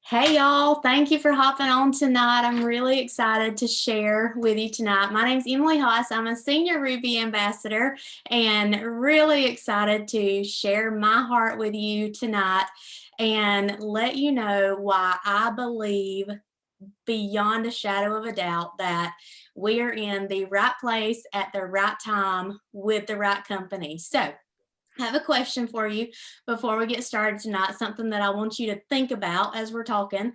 Hey y'all, thank you for hopping on tonight. I'm really excited to share with you tonight. My name's Emily Haas. I'm a senior Ruby ambassador and really excited to share my heart with you tonight and let you know why I believe beyond a shadow of a doubt that we are in the right place at the right time with the right company. So I have a question for you before we get started tonight, something that I want you to think about as we're talking.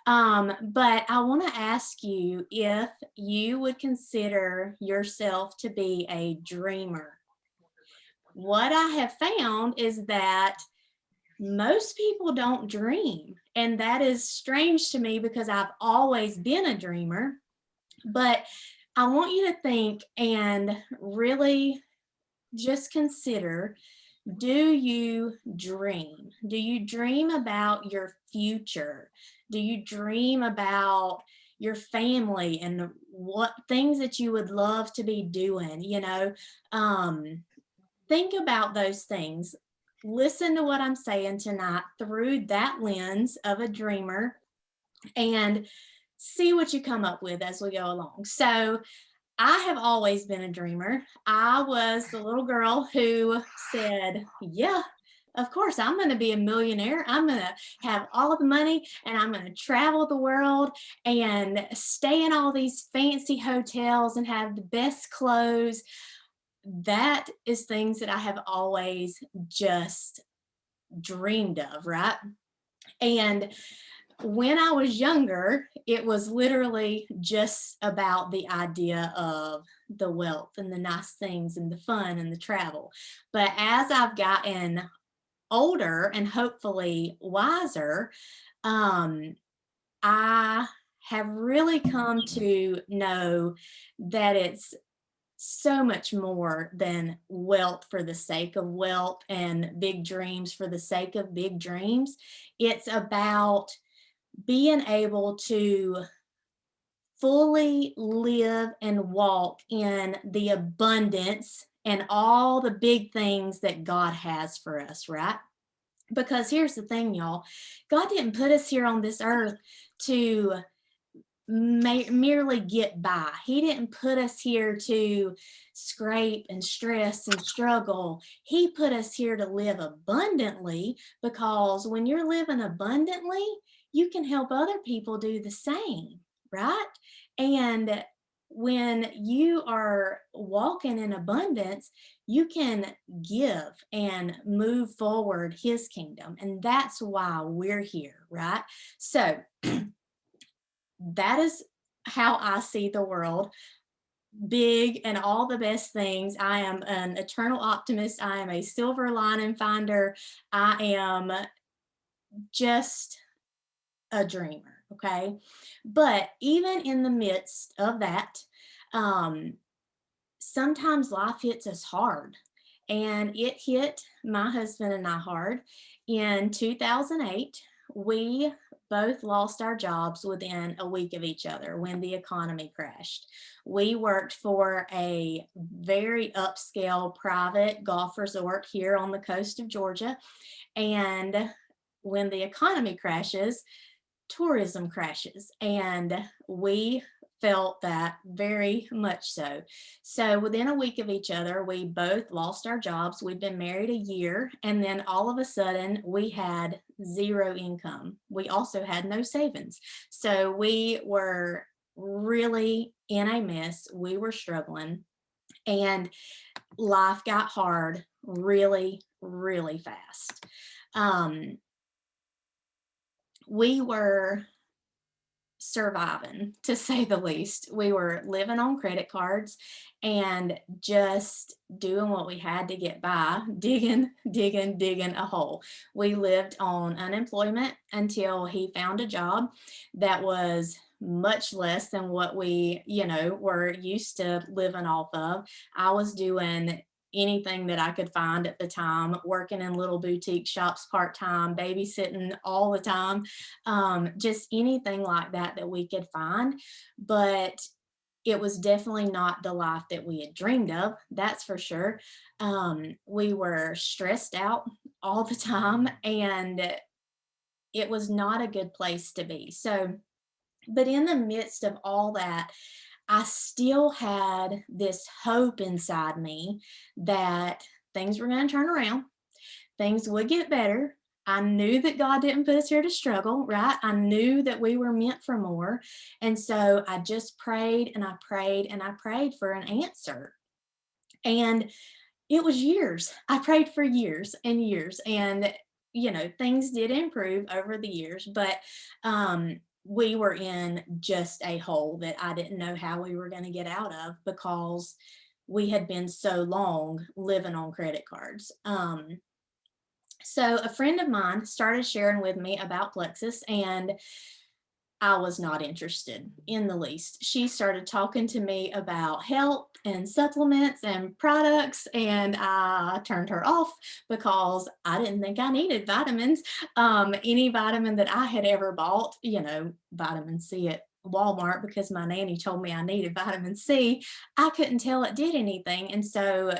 But I want to ask you if you would consider yourself to be a dreamer. What I have found is that most people don't dream, and that is strange to me because I've always been a dreamer. But I want you to think and really just consider, do you dream? Do you dream about your future? Do you dream about your family and what things that you would love to be doing? Think about those things. Listen to what I'm saying tonight through that lens of a dreamer and see what you come up with as we go along. So, I have always been a dreamer. I was the little girl who said, yeah, of course, I'm going to be a millionaire. I'm going to have all of the money and I'm going to travel the world and stay in all these fancy hotels and have the best clothes. That is things that I have always just dreamed of, right? And when I was younger, it was literally just about the idea of the wealth and the nice things and the fun and the travel. But as I've gotten older and hopefully wiser, um, I have really come to know that it's so much more than wealth for the sake of wealth and big dreams for the sake of big dreams. It's about being able to fully live and walk in the abundance and all the big things that God has for us, right? Because here's the thing, y'all, God didn't put us here on this earth to merely get by. He didn't put us here to scrape and stress and struggle. He put us here to live abundantly, because when you're living abundantly, you can help other people do the same, right? And when you are walking in abundance, you can give and move forward his kingdom. And that's why we're here, right? So, that is how I see the world. Big and all the best things. I am an eternal optimist. I am a silver lining finder. I am just a dreamer. Okay. But even in the midst of that, um, sometimes life hits us hard. And it hit my husband and I hard. In 2008, we both lost our jobs within a week of each other when the economy crashed. We worked for a very upscale private golf resort here on the coast of Georgia. And when the economy crashes, tourism crashes. And we felt that very much so. So within a week of each other, we both lost our jobs. We'd been married a year, and then all of a sudden we had zero income. We also had no savings. So we were really in a mess. We were struggling, and life got hard really, really fast. We were surviving, to say the least. We were living on credit cards and just doing what we had to get by, digging a hole. We lived on unemployment until he found a job that was much less than what we, were used to living off of. I was doing anything that I could find at the time, working in little boutique shops part-time, babysitting all the time, just anything like that that we could find. But it was definitely not the life that we had dreamed of, that's for sure. We were stressed out all the time, and it was not a good place to be. So, but in the midst of all that, I still had this hope inside me that things were going to turn around, things would get better. I knew that God didn't put us here to struggle, right? I knew that we were meant for more. And so I just prayed and I prayed and I prayed for an answer. And it was years. I prayed for years and years. And, things did improve over the years, but we were in just a hole that I didn't know how we were going to get out of because we had been so long living on credit cards. So a friend of mine started sharing with me about Plexus, and I was not interested in the least. She started talking to me about health and supplements and products, and I turned her off because I didn't think I needed vitamins. Any vitamin that I had ever bought, vitamin C at Walmart, because my nanny told me I needed vitamin C, I couldn't tell it did anything. And so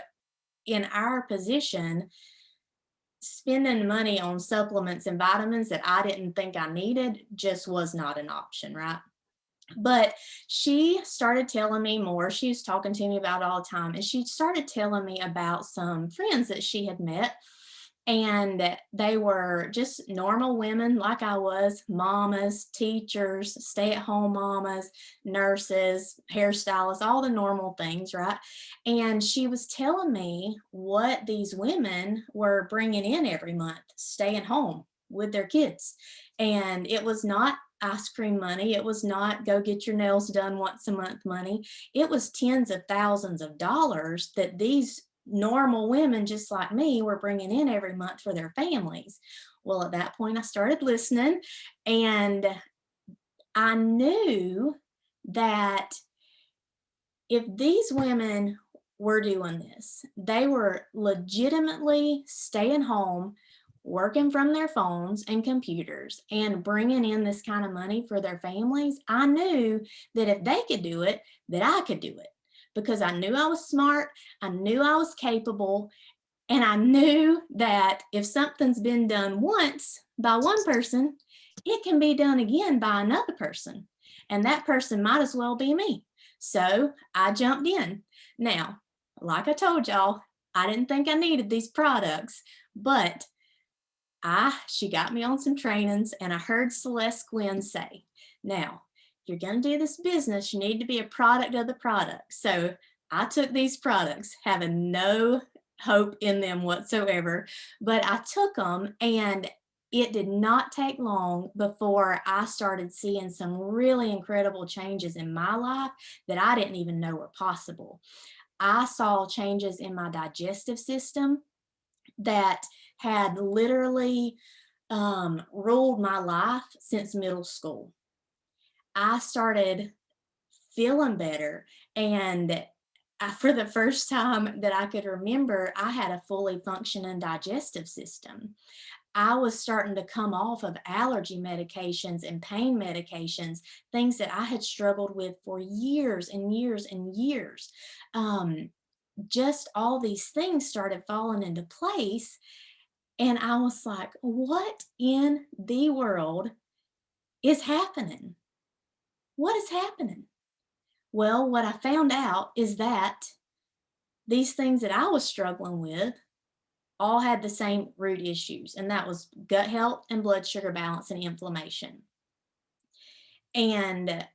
in our position, spending money on supplements and vitamins that I didn't think I needed just was not an option, right? But she started telling me more. She was talking to me about it all the time. And she started telling me about some friends that she had met. And they were just normal women like I was, mamas, teachers, stay-at-home mamas, nurses, hairstylists, all the normal things, right? And she was telling me what these women were bringing in every month, staying home with their kids. And it was not ice cream money. It was not go get your nails done once a month money. It was tens of thousands of dollars that these normal women just like me were bringing in every month for their families. Well, at that point, I started listening, and I knew that if these women were doing this, they were legitimately staying home, working from their phones and computers and bringing in this kind of money for their families. I knew that if they could do it, that I could do it, because I knew I was smart, I knew I was capable, and I knew that if something's been done once by one person, it can be done again by another person. And that person might as well be me. So I jumped in. Now, like I told y'all, I didn't think I needed these products, but she got me on some trainings, and I heard Celeste Gwynn say, now, if you're going to do this business, you need to be a product of the product. So I took these products having no hope in them whatsoever, but I took them, and it did not take long before I started seeing some really incredible changes in my life that I didn't even know were possible. I saw changes in my digestive system that had literally ruled my life since middle school. I started feeling better, and for the first time that I could remember, I had a fully functioning digestive system. I was starting to come off of allergy medications and pain medications, things that I had struggled with for years and years and years. Just all these things started falling into place. And I was like, what in the world is happening? What is happening? Well, what I found out is that these things that I was struggling with all had the same root issues, and that was gut health and blood sugar balance and inflammation. And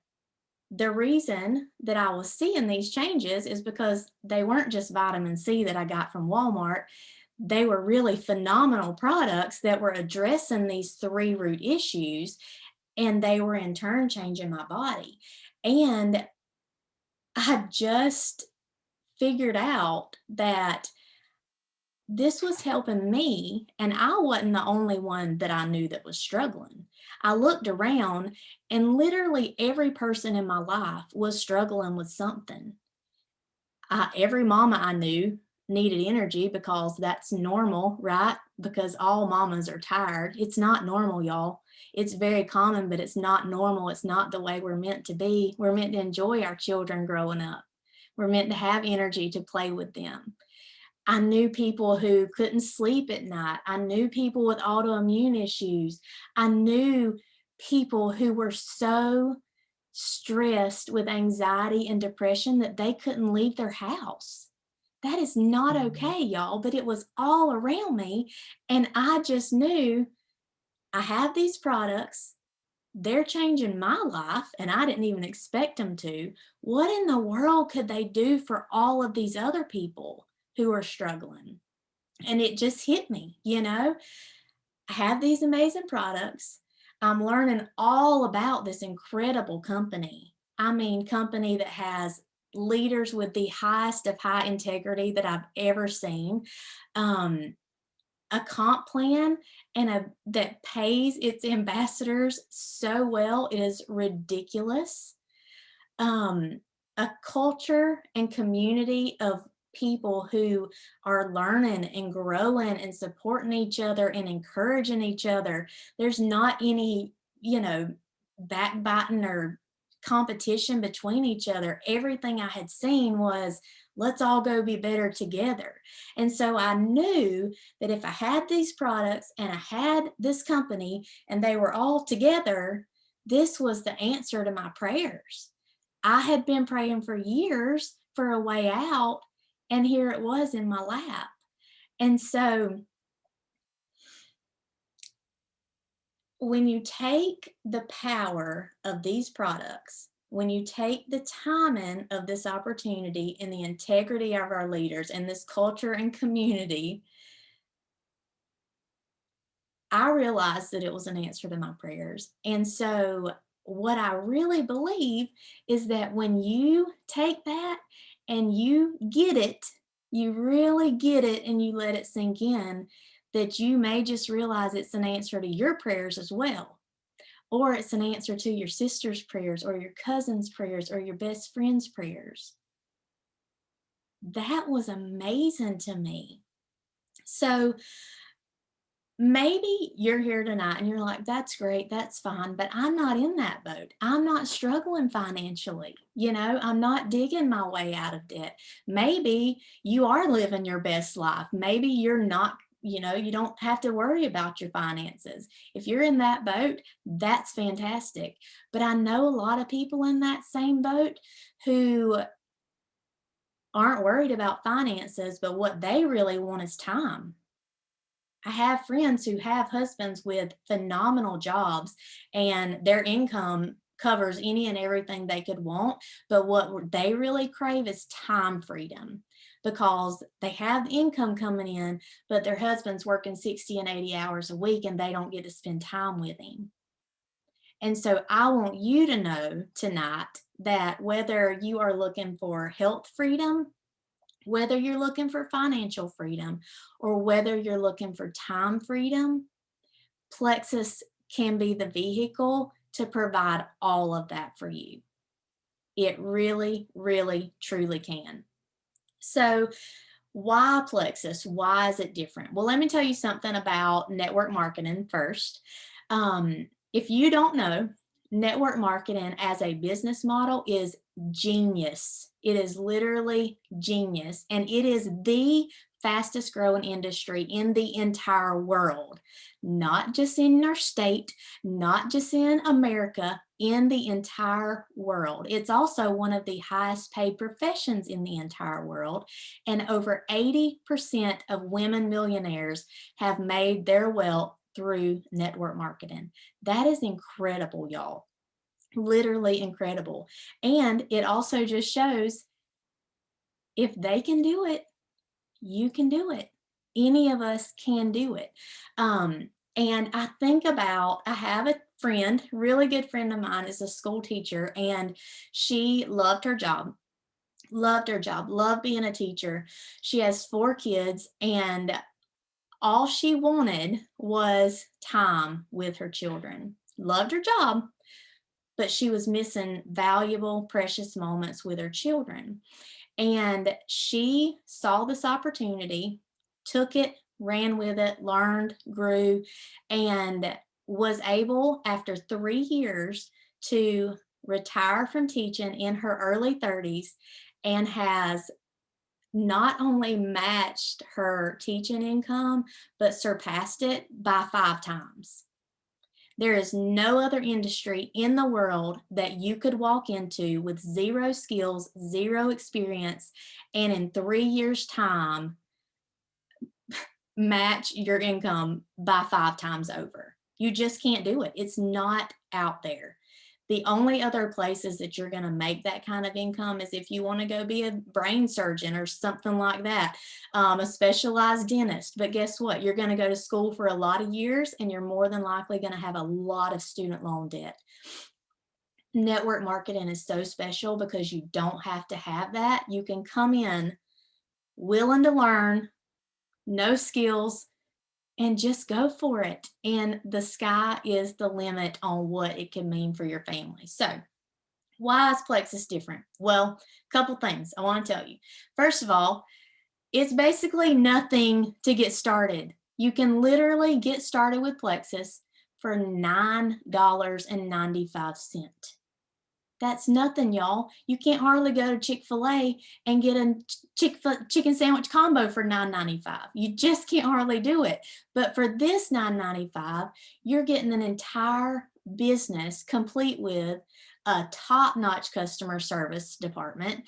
the reason that I was seeing these changes is because they weren't just vitamin C that I got from Walmart. They were really phenomenal products that were addressing these three root issues, and they were in turn changing my body. And I just figured out that this was helping me, and I wasn't the only one that I knew that was struggling. I looked around, and literally every person in my life was struggling with something. Every mama I knew needed energy, because that's normal, right? Because all mamas are tired. It's not normal, y'all. It's very common, but it's not normal. It's not the way we're meant to be. We're meant to enjoy our children growing up. We're meant to have energy to play with them. I knew people who couldn't sleep at night. I knew people with autoimmune issues. I knew people who were so stressed with anxiety and depression that they couldn't leave their house. That is not Mhm. okay, y'all, but it was all around me. And I just knew I have these products. They're changing my life, and I didn't even expect them to. What in the world could they do for all of these other people who are struggling? And it just hit me, I have these amazing products. I'm learning all about this incredible company. I mean, company that has leaders with the highest of high integrity that I've ever seen. Um, a comp plan and a that pays its ambassadors so well, it is ridiculous. um, a culture and community of people who are learning and growing and supporting each other and encouraging each other. There's not any, backbiting or competition between each other. Everything I had seen was, let's all go be better together. And so I knew that if I had these products and I had this company and they were all together, this was the answer to my prayers. I had been praying for years for a way out, and here it was in my lap. And so when you take the power of these products, when you take the timing of this opportunity and the integrity of our leaders and this culture and community, I realized that it was an answer to my prayers. And so, what I really believe is that when you take that and you get it, you really get it and you let it sink in, that you may just realize it's an answer to your prayers as well. Or it's an answer to your sister's prayers or your cousin's prayers or your best friend's prayers. That was amazing to me. So, maybe you're here tonight and you're like, that's great, that's fine, but I'm not in that boat. I'm not struggling financially. I'm not digging my way out of debt. Maybe you are living your best life. Maybe you're not, you don't have to worry about your finances. If you're in that boat, that's fantastic. But I know a lot of people in that same boat who aren't worried about finances, but what they really want is time. I have friends who have husbands with phenomenal jobs and their income covers any and everything they could want. But what they really crave is time freedom because they have income coming in, but their husband's working 60 and 80 hours a week and they don't get to spend time with him. And so I want you to know tonight that whether you are looking for health freedom, whether you're looking for financial freedom or whether you're looking for time freedom, Plexus can be the vehicle to provide all of that for you. It really, really, truly can. So, why Plexus? Why is it different? Well, let me tell you something about network marketing first. If you don't know, network marketing as a business model is genius. It is literally genius, and it is the fastest growing industry in the entire world, not just in our state, not just in America, in the entire world. It's also one of the highest paid professions in the entire world. And over 80% of women millionaires have made their wealth through network marketing. That is incredible, y'all. Literally incredible. And it also just shows if they can do it, you can do it. Any of us can do it. And I think about, I have a friend, really good friend of mine is a school teacher, and she loved her job, loved being a teacher. She has 4 kids, and all she wanted was time with her children. Loved her job, but she was missing valuable, precious moments with her children. And she saw this opportunity, took it, ran with it, learned, grew, and was able, after 3 years, to retire from teaching in her early 30s and has not only matched her teaching income, but surpassed it by 5 times. There is no other industry in the world that you could walk into with zero skills, zero experience, and in 3 years' time, match your income by 5 times over. You just can't do it. It's not out there. The only other places that you're going to make that kind of income is if you want to go be a brain surgeon or something like that, a specialized dentist. But guess what? You're going to go to school for a lot of years and you're more than likely going to have a lot of student loan debt. Network marketing is so special because you don't have to have that. You can come in willing to learn, no skills, and just go for it. And the sky is the limit on what it can mean for your family. So why is Plexus different? Well, a couple things I want to tell you. First of all, it's basically nothing to get started. You can literally get started with Plexus for $9.95. That's nothing, y'all. You can't hardly go to Chick-fil-A and get a chicken sandwich combo for $9.95. You just can't hardly do it. But for this $9.95, you're getting an entire business complete with a top-notch customer service department,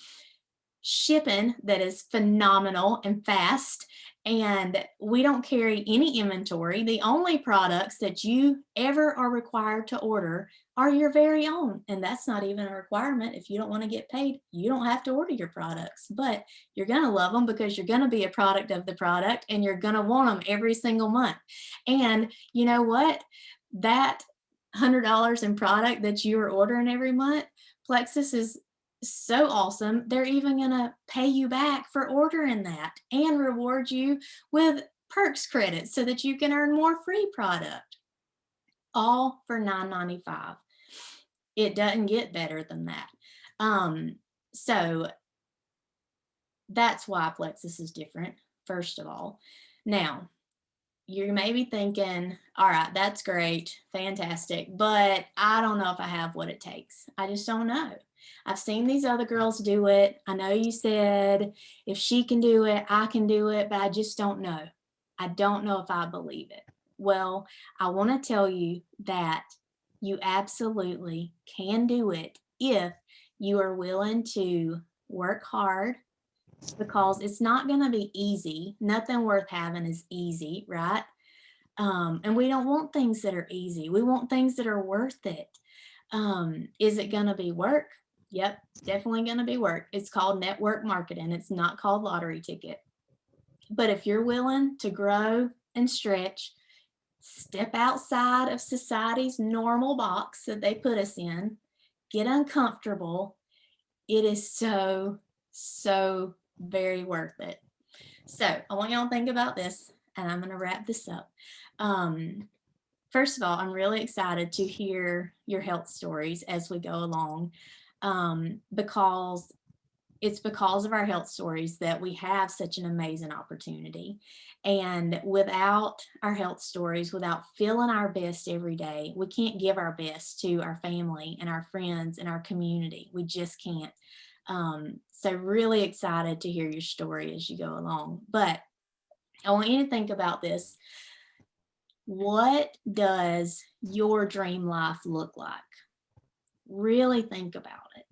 shipping that is phenomenal and fast, and we don't carry any inventory. The only products that you ever are required to order are your very own, and that's not even a requirement. If you don't want to get paid, you don't have to order your products, but you're going to love them because you're going to be a product of the product and you're going to want them every single month. And you know what? That $100 in product that you are ordering every month, Plexus is so awesome. They're even going to pay you back for ordering that and reward you with perks credits so that you can earn more free product, all for $9.95. It doesn't get better than that. So that's why Plexus is different, first of all. Now, you may be thinking, all right, that's great, fantastic, but I don't know if I have what it takes. I just don't know. I've seen these other girls do it. I know you said if she can do it, I can do it, but I just don't know. I don't know if I believe it. Well, I want to tell you that you absolutely can do it if you are willing to work hard, because it's not going to be easy. Nothing worth having is easy, right? And we don't want things that are easy. We want things that are worth it. Is it going to be work? Yep, definitely going to be work. It's called network marketing. It's not called lottery ticket. But if you're willing to grow and stretch, step outside of society's normal box that they put us in, get uncomfortable, it is so, so very worth it. So I want y'all to think about this, and I'm going to wrap this up. First of all, I'm really excited to hear your health stories as we go along, because it's because of our health stories that we have such an amazing opportunity. And without our health stories, without feeling our best every day, we can't give our best to our family and our friends and our community. We just can't. So really excited to hear your story as you go along. But I want you to think about this. What does your dream life look like? Really think about it.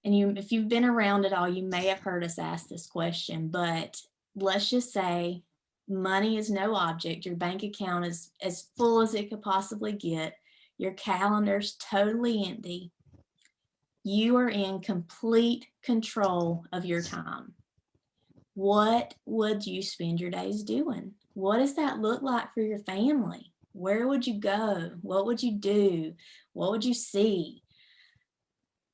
And if you've been around at all, you may have heard us ask this question, but let's just say money is no object. Your bank account is as full as it could possibly get. Your calendar's totally empty. You are in complete control of your time. What would you spend your days doing? What does that look like for your family? Where would you go? What would you do? What would you see?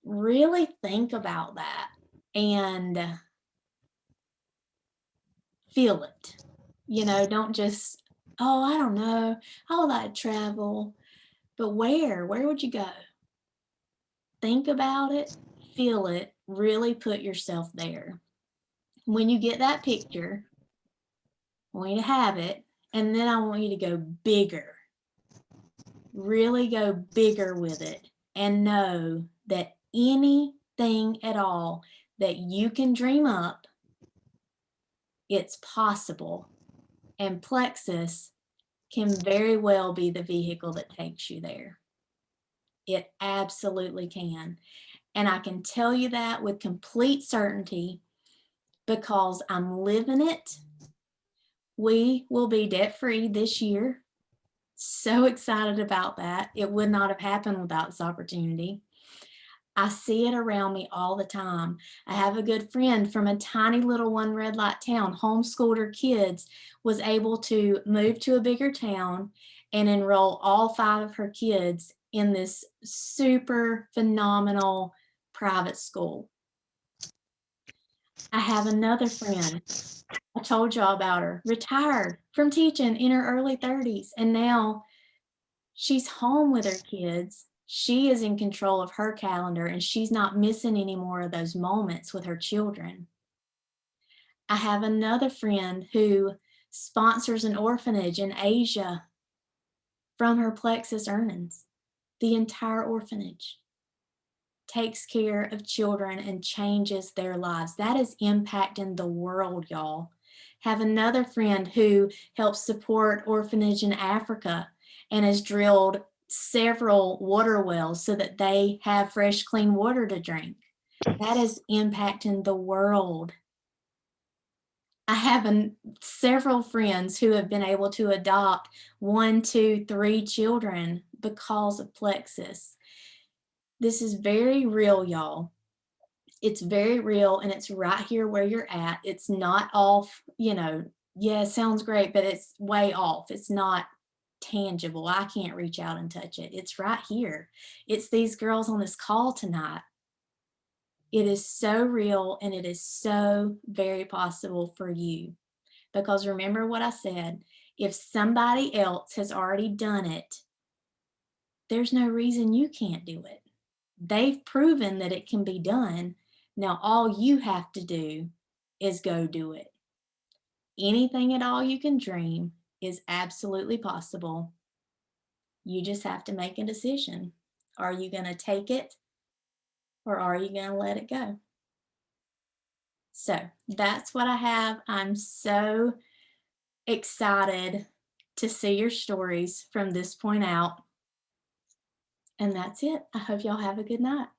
Really think about that and feel it. Don't just, oh, I don't know. I would like to travel. But where? Where would you go? Think about it, feel it, really put yourself there. When you get that picture, I want you to have it, and then I want you to go bigger. Really go bigger with it and know that anything at all that you can dream up, It's possible. And Plexus can very well be the vehicle that takes you there. It absolutely can. And I can tell you that with complete certainty because I'm living it. We will be debt free this year. So excited about that. It would not have happened without this opportunity. I see it around me all the time. I have a good friend from a tiny little one red light town, homeschooled her kids, was able to move to a bigger town and enroll all 5 of her kids in this super phenomenal private school. I have another friend, I told y'all about her, retired from teaching in her early 30s, and now she's home with her kids. She is in control of her calendar and she's not missing any more of those moments with her children. I have another friend who sponsors an orphanage in Asia from her Plexus earnings. The entire orphanage takes care of children and changes their lives. That is impacting the world, y'all. Have another friend who helps support orphanage in Africa and has drilled several water wells so that they have fresh, clean water to drink. That is impacting the world. I have several friends who have been able to adopt 1, 2, 3 children because of Plexus. This is very real, y'all. It's very real and it's right here where you're at. It's not off, yeah, it sounds great, but it's way off. It's not tangible. I can't reach out and touch it. It's right here. It's these girls on this call tonight. It is so real and it is so very possible for you. Because remember what I said, if somebody else has already done it, there's no reason you can't do it. They've proven that it can be done. Now, all you have to do is go do it. Anything at all you can dream is absolutely possible. You just have to make a decision. Are you going to take it or are you going to let it go? So that's what I have. I'm so excited to see your stories from this point out. And that's it. I hope y'all have a good night.